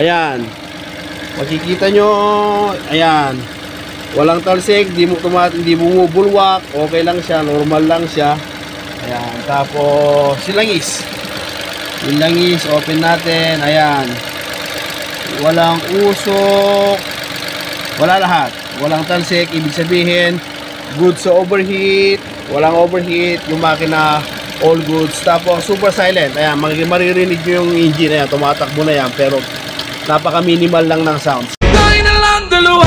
Ayan. Makikita nyo, ayan. Walang talsik, di bumubulwak, okay lang siya, normal lang siya. Ayan, tapos silangis. Silangis, open natin, ayan. Walang usok, wala lahat. Walang talsik, ibig sabihin, good sa overheat, walang overheat, yung makina, all goods. Tapos super silent, ayan, maririnig nyo yung engine, ayan, tumatakbo na yan, pero napaka minimal lang ng sounds. Tayo na lang dalawa,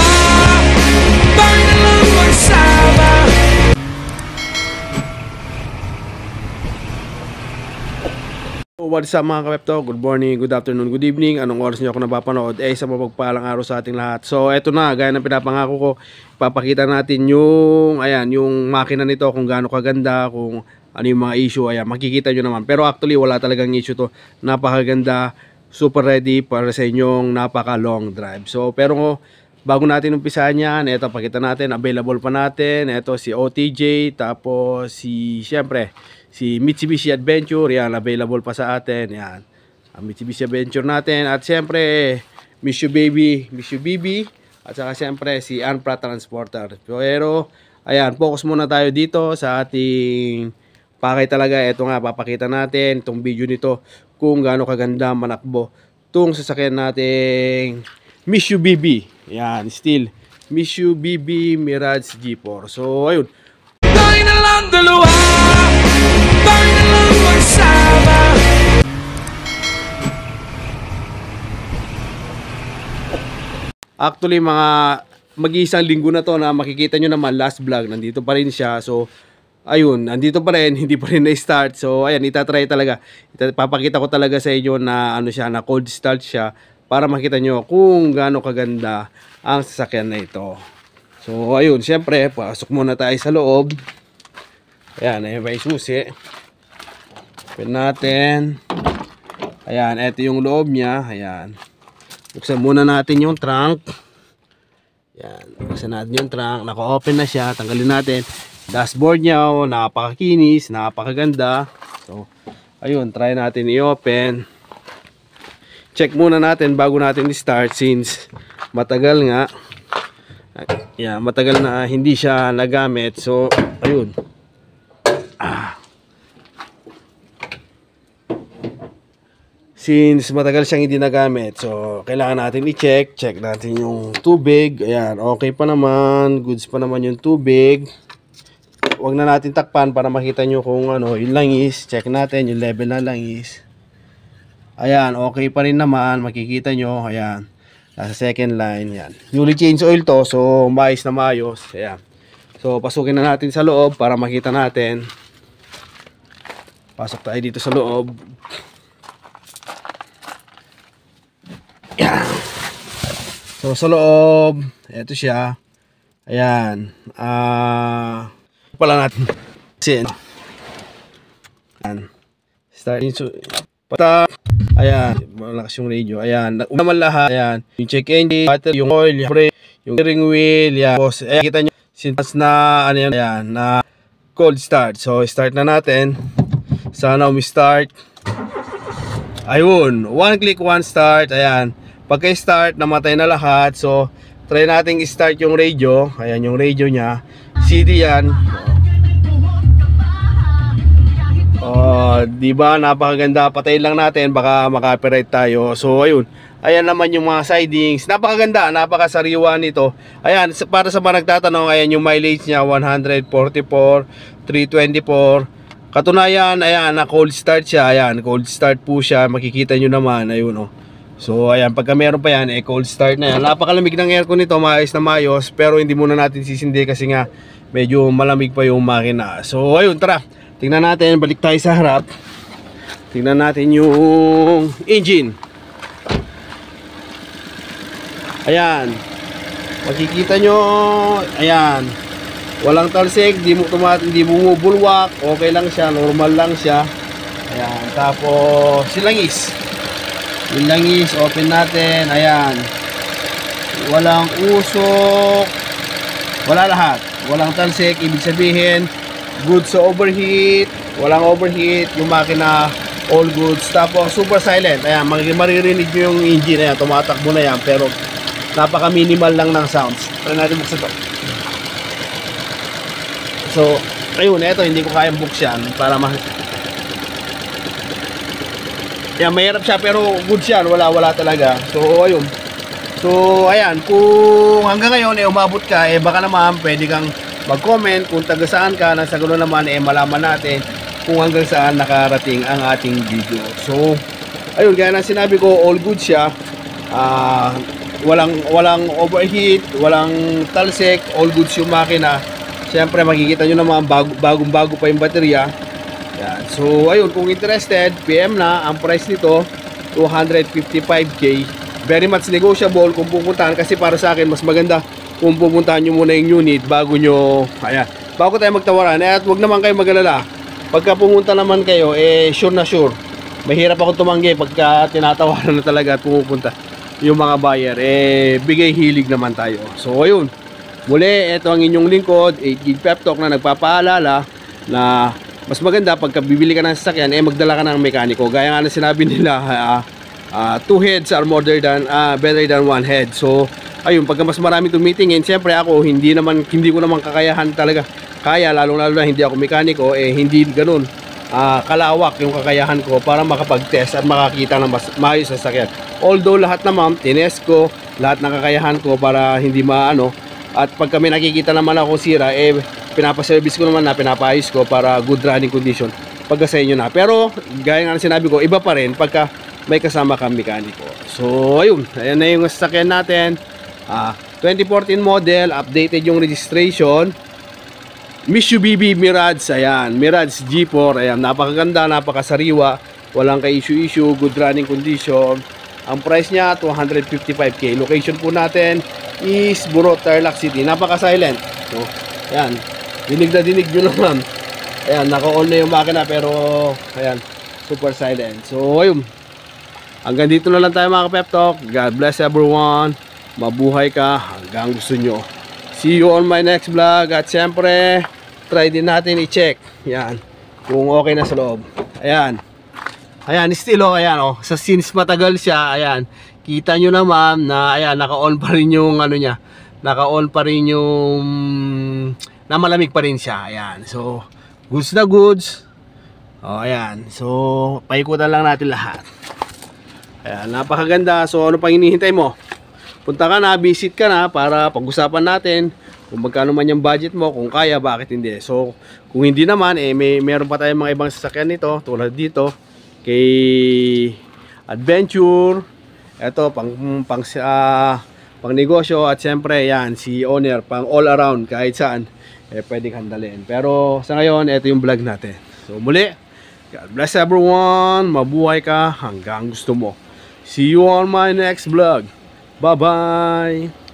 tayo na lang magsama. What's up mga kapepto? Good morning, good afternoon, good evening. Anong oras nyo ako napapanood? Sa mapagpalang araw sa ating lahat. So eto na, gaya ng pinapangako ko, ipapakita natin yung, ayan, yung makina nito, kung gaano kaganda, kung ano yung mga issue. Ayan, makikita nyo naman. Pero actually wala talagang issue to. Napakaganda, super ready para sa inyong napaka long drive. So pero bago natin umpisahan yan, eto pakita natin, available pa natin. Eto si OTJ, tapos siyempre si Mitsubishi Adventure, yan, available pa sa atin. Yan, ang Mitsubishi Adventure natin. At siyempre Miss You Baby, at saka siyempre si Anpra Transporter. Pero ayan, focus muna tayo dito sa ating pakay talaga. Ito nga, papakita natin itong video nito kung gaano kaganda manakbo itong sasakyan nating Miss You Baby. Yan, still Miss You Baby Mirage G4. So ayun, Tayo na lang dalawa, tayo na lang magsama. actually mga mag-iisang linggo na to na makikita nyo naman last vlog, nandito pa rin siya. So ayun, nandito pa rin, hindi pa rin na-start. So ayan, itatry talaga. Papakita ko talaga sa inyo na ano siya, na cold start siya, para makita nyo kung gaano kaganda ang sasakyan na ito. So ayun, syempre pasok muna tayo sa loob. Ayan, ayan may susi. Open natin. Ayan, ito yung loob niya. Ayan, buksan muna natin yung trunk. Ayan, buksan natin yung trunk. Naka-open na siya. Tanggalin natin dashboard niya. Oh, napakakinis, napakaganda. So ayun, try natin i-open. Check muna natin bago natin i-start, since matagal nga. Yeah, matagal na hindi siya nagamit. So ayun. Since matagal siyang hindi nagamit, so kailangan natin i-check. Check natin yung tubig. Ayan, okay pa naman. Goods pa naman yung tubig. Huwag na natin takpan para makita nyo kung ano, yung langis. Check natin yung level na langis. Ayan, okay pa rin naman. Makikita nyo, ayan, nasa second line. Ayan, newly change oil to, so maayos na maayos. Ayan, so pasukin na natin sa loob para makita natin. Pasok tayo dito sa loob. Ayan. So sa loob, eto siya. Ayan, pala natin sin. Ayan, start into pata. Ayan, malakas yung radio. Ayan, naman lahat. Ayan, yung check engine, battery, yung oil, yung brake, yung steering wheel. Ayan, boss, ayan, kita nyo since na ano yan, ayan, na cold start. So start na natin. Sana umi-start. Ayun, one click, one start. Ayan, pagka-start, namatay na lahat. So try nating i-start yung radio. Ayan yung radio niya, CD yan. Di ba, napakaganda. Patayin lang natin, baka maka-copyright tayo. So ayun, ayan naman yung mga sidings. Napakaganda, napakasariwa nito. Ayan, para sa mga nagtatanong, ayan yung mileage niya, 144, 324. Katunayan, ayan, na cold start siya. Ayan, cold start po siya. Makikita nyo naman, ayun oh. So ayan, pagka meron pa yan, cold start na yan. Napakalamig ng aircon nito, maayos na maayos. Pero hindi muna natin sisindi kasi nga medyo malamig pa yung makina. So ayun, tara, tingnan natin, balik tayo sa harap. Tingnan natin yung engine. Ayan, makikita nyo, ayan, walang talsik, di bumubulwak, okay lang siya, normal lang siya. Ayan, tapos silangis. Yung langis, open natin. Ayan, walang usok, wala lahat, walang talsik, ibig sabihin good sa overheat, walang overheat, yung makina all goods. Tapos super silent, ayan, maririnig nyo yung engine, ayan, tumatakbo na yan, pero napaka minimal lang ng sounds. Try natin buksan to. So ayun, eto hindi ko kayang buksan para yan, mahirap siya pero good siya, wala talaga. So ayun. So ayan, kung hanggang ngayon umabot ka, baka naman pwede kang mag-comment kung taga saan ka, nang sa ganoon naman malaman natin kung hanggang saan nakarating ang ating video. So ayun, gaya ng sinabi ko, all good siya. Walang overheat, walang talsik, all goods yung makina. Siyempre makikita nyo naman bagong-bago pa yung baterya. Yan. So ayun, kung interested, PM na. Ang price nito 255k. Very much negotiable kung pupuntahan, kasi para sa akin mas maganda kung pupuntahan nyo muna yung unit bago tayo magtawaran. At wag naman kayo mag-alala, pagka pumunta naman kayo, sure na sure, mahirap ako tumanggi pagka tinatawaran na talaga at pumupunta yung mga buyer, bigay hilig naman tayo. So ayun, muli, ito ang inyong lingkod, 8GB Pep Talk, na nagpapaalala na mas maganda pagka bibili ka ng sasakyan, magdala ka ng mekaniko. Gaya nga na sinabi nila, 2 heads are better than 1 head. So ayun, pagka mas marami tumitingin, siyempre ako hindi ko naman kakayahan talaga. Kaya lalo na hindi ako mekaniko, hindi ganun kalawak yung kakayahan ko para makapag-test at makakita ng maayos sa sasakyan. Although lahat naman tinest ko, lahat ng kakayahan ko para hindi maano, at pagka may nakikita naman ako sira, pinapaservice ko naman na, pinapaayos ko para good running condition pagka sa inyo na. Pero gaya nga sinabi ko, iba pa rin pagka may kasama kang mekaniko. So ayun, ayan na yung sasakyan natin, 2014 model, updated yung registration, Mitsubishi Mirage. Ayan, Mirage G4. Ayan, napakaganda, napakasariwa, walang ka-issue, good running condition. Ang price niya 255k. Location po natin is Burot, Tarlac City. Napaka-silent. So ayan, dinig nyo naman. Ayan, naka-on na yung makina, pero ayan, super silent. So ayun, hanggang dito na lang tayo mga Pep Talk. God bless everyone. Mabuhay ka hanggang gusto nyo. See you on my next vlog. At syempre, try din natin i-check yan kung okay na sa loob. Ayan, ayan, still ayan sa since matagal siya, ayan, kita nyo naman na ayan, naka-on pa rin yung niya, naka-on pa rin yung na malamig pa rin siya. Ayan, so goods na goods. Ayan, so paikutan lang natin lahat. Ayan, napakaganda. So ano pang hinihintay mo? Punta ka na, visit ka na para pag-usapan natin kung magkano man yung budget mo, kung kaya, bakit hindi. So kung hindi naman, meron pa tayong mga ibang sasakyan nito, tulad dito kay Adventure. Ito pang negosyo, at siyempre yan si owner, pang all around, kahit saan pwedeng handalin. Pero sa ngayon, ito yung vlog natin. So muli, God bless everyone. Mabuhay ka hanggang gusto mo. See you on my next vlog. Bye bye.